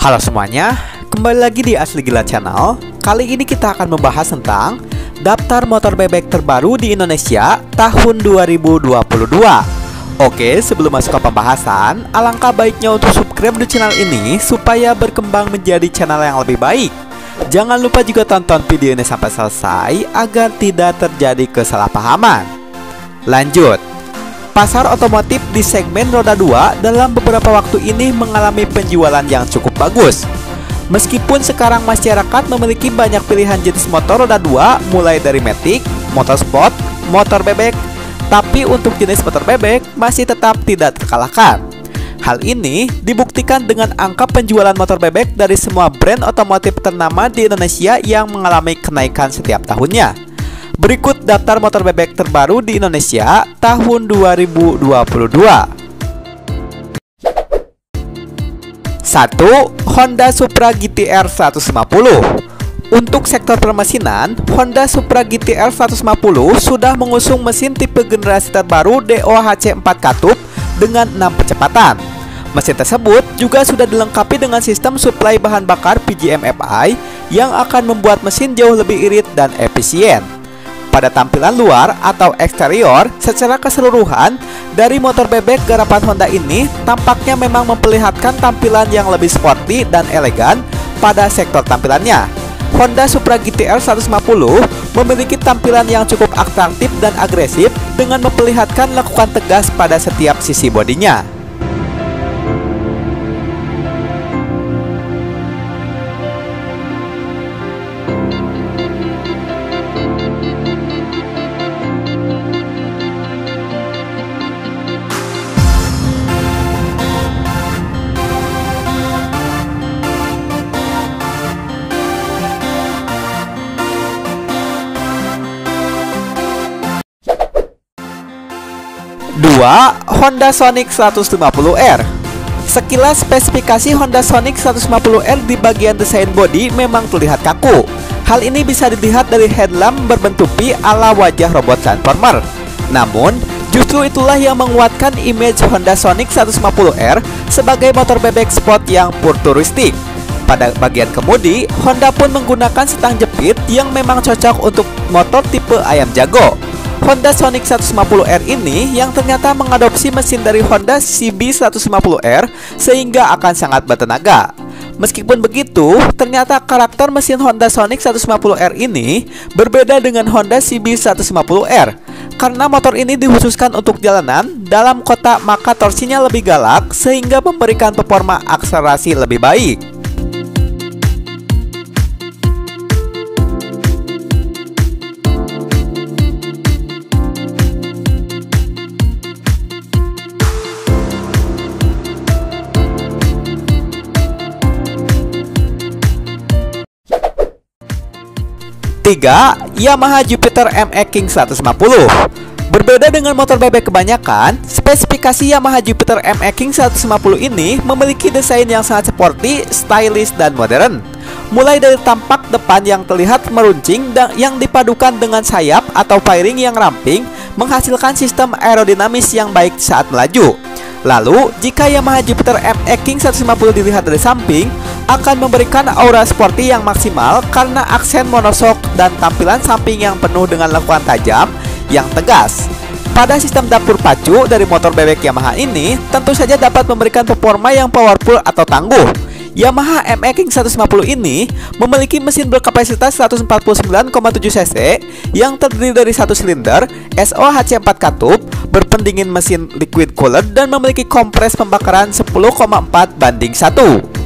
Halo semuanya, kembali lagi di Asli Gila Channel. Kali ini kita akan membahas tentang daftar motor bebek terbaru di Indonesia tahun 2022. Oke, sebelum masuk ke pembahasan, alangkah baiknya untuk subscribe di channel ini supaya berkembang menjadi channel yang lebih baik. Jangan lupa juga tonton video ini sampai selesai agar tidak terjadi kesalahpahaman. Lanjut. Pasar otomotif di segmen roda 2 dalam beberapa waktu ini mengalami penjualan yang cukup bagus. Meskipun sekarang masyarakat memiliki banyak pilihan jenis motor roda 2 mulai dari matic, motorsport, motor bebek, tapi untuk jenis motor bebek masih tetap tidak terkalahkan. Hal ini dibuktikan dengan angka penjualan motor bebek dari semua brand otomotif ternama di Indonesia yang mengalami kenaikan setiap tahunnya. Berikut daftar motor bebek terbaru di Indonesia tahun 2022. 1. Honda Supra GT-R 150. Untuk sektor permesinan, Honda Supra GT-R 150 sudah mengusung mesin tipe generasi terbaru DOHC 4 katup dengan 6 kecepatan. Mesin tersebut juga sudah dilengkapi dengan sistem suplai bahan bakar PGM-FI yang akan membuat mesin jauh lebih irit dan efisien. Pada tampilan luar atau eksterior, secara keseluruhan dari motor bebek garapan Honda ini tampaknya memang memperlihatkan tampilan yang lebih sporty dan elegan pada sektor tampilannya. Honda Supra GT-R 150 memiliki tampilan yang cukup atraktif dan agresif dengan memperlihatkan lekukan tegas pada setiap sisi bodinya. Honda Sonic 150R. Sekilas spesifikasi Honda Sonic 150R di bagian desain bodi memang terlihat kaku. Hal ini bisa dilihat dari headlamp berbentuk V ala wajah robot Transformer. Namun, justru itulah yang menguatkan image Honda Sonic 150R sebagai motor bebek sport yang futuristik. Pada bagian kemudi, Honda pun menggunakan setang jepit yang memang cocok untuk motor tipe ayam jago. Honda Sonic 150R ini yang ternyata mengadopsi mesin dari Honda CB 150R sehingga akan sangat bertenaga. Meskipun begitu, ternyata karakter mesin Honda Sonic 150R ini berbeda dengan Honda CB 150R. Karena motor ini dikhususkan untuk jalanan dalam kota, maka torsinya lebih galak sehingga memberikan performa akselerasi lebih baik. 3. Yamaha Jupiter MX King 150. Berbeda dengan motor bebek kebanyakan, spesifikasi Yamaha Jupiter MX King 150 ini memiliki desain yang sangat sporty, stylish, dan modern. Mulai dari tampak depan yang terlihat meruncing dan yang dipadukan dengan sayap atau fairing yang ramping, menghasilkan sistem aerodinamis yang baik saat melaju. Lalu, jika Yamaha Jupiter MX King 150 dilihat dari samping, akan memberikan aura sporty yang maksimal karena aksen monoshock dan tampilan samping yang penuh dengan lekukan tajam yang tegas. Pada sistem dapur pacu dari motor bebek Yamaha ini, tentu saja dapat memberikan performa yang powerful atau tangguh. Yamaha MX King 150 ini memiliki mesin berkapasitas 149,7 cc yang terdiri dari satu silinder, SOHC 4 katup, berpendingin mesin liquid cooled dan memiliki kompres pembakaran 10,4:1.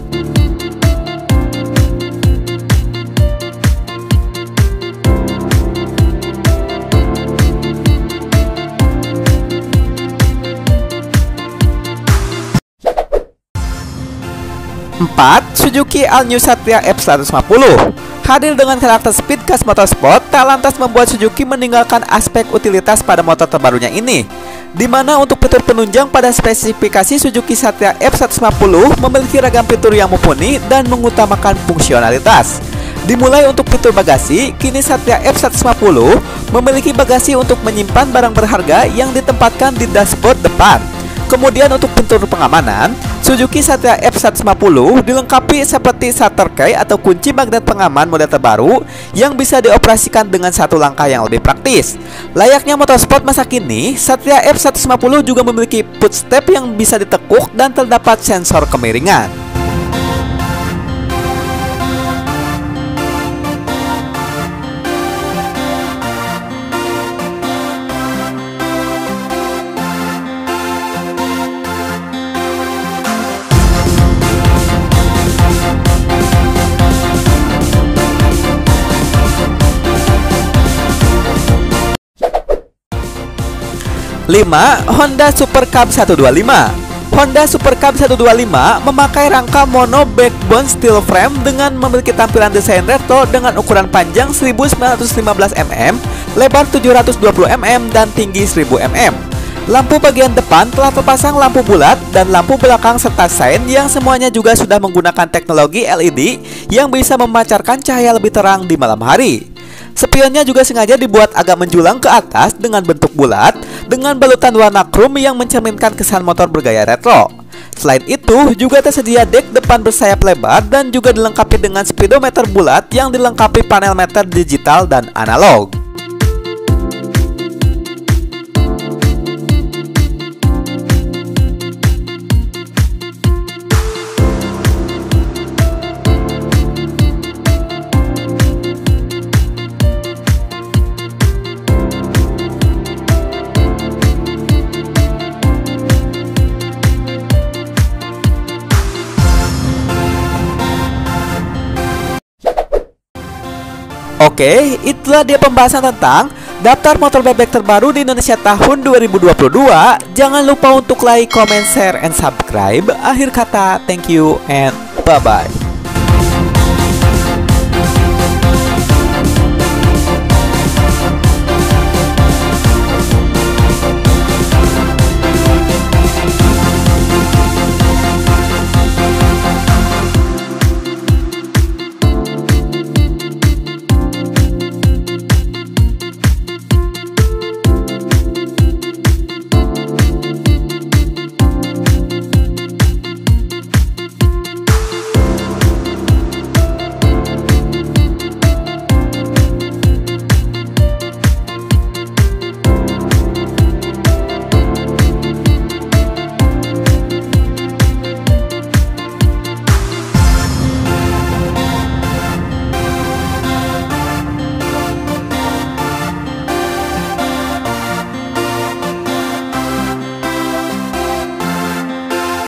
4. Suzuki All-New Satria F150. Hadir dengan karakter speed gas motorsport, tak lantas membuat Suzuki meninggalkan aspek utilitas pada motor terbarunya ini, di mana untuk fitur penunjang pada spesifikasi Suzuki Satria F150 memiliki ragam fitur yang mumpuni dan mengutamakan fungsionalitas. Dimulai untuk fitur bagasi, kini Satria F150 memiliki bagasi untuk menyimpan barang berharga yang ditempatkan di dashboard depan. Kemudian untuk fitur pengamanan, Suzuki Satria F150 dilengkapi seperti starter key atau kunci magnet pengaman model terbaru yang bisa dioperasikan dengan satu langkah yang lebih praktis. Layaknya motorsport masa kini, Satria F150 juga memiliki footstep yang bisa ditekuk dan terdapat sensor kemiringan. Lima, Honda Super Cub 125. Honda Super Cub 125 memakai rangka mono backbone steel frame dengan memiliki tampilan desain retro dengan ukuran panjang 1915 mm, lebar 720 mm, dan tinggi 1000 mm. Lampu bagian depan telah terpasang lampu bulat dan lampu belakang serta sein yang semuanya juga sudah menggunakan teknologi LED yang bisa memancarkan cahaya lebih terang di malam hari. Spionnya juga sengaja dibuat agak menjulang ke atas dengan bentuk bulat dengan balutan warna chrome yang mencerminkan kesan motor bergaya retro. Selain itu, juga tersedia dek depan bersayap lebar dan juga dilengkapi dengan speedometer bulat yang dilengkapi panel meter digital dan analog. Oke, itulah dia pembahasan tentang daftar motor bebek terbaru di Indonesia tahun 2022. Jangan lupa untuk like, comment, share, and subscribe. Akhir kata, thank you and bye-bye.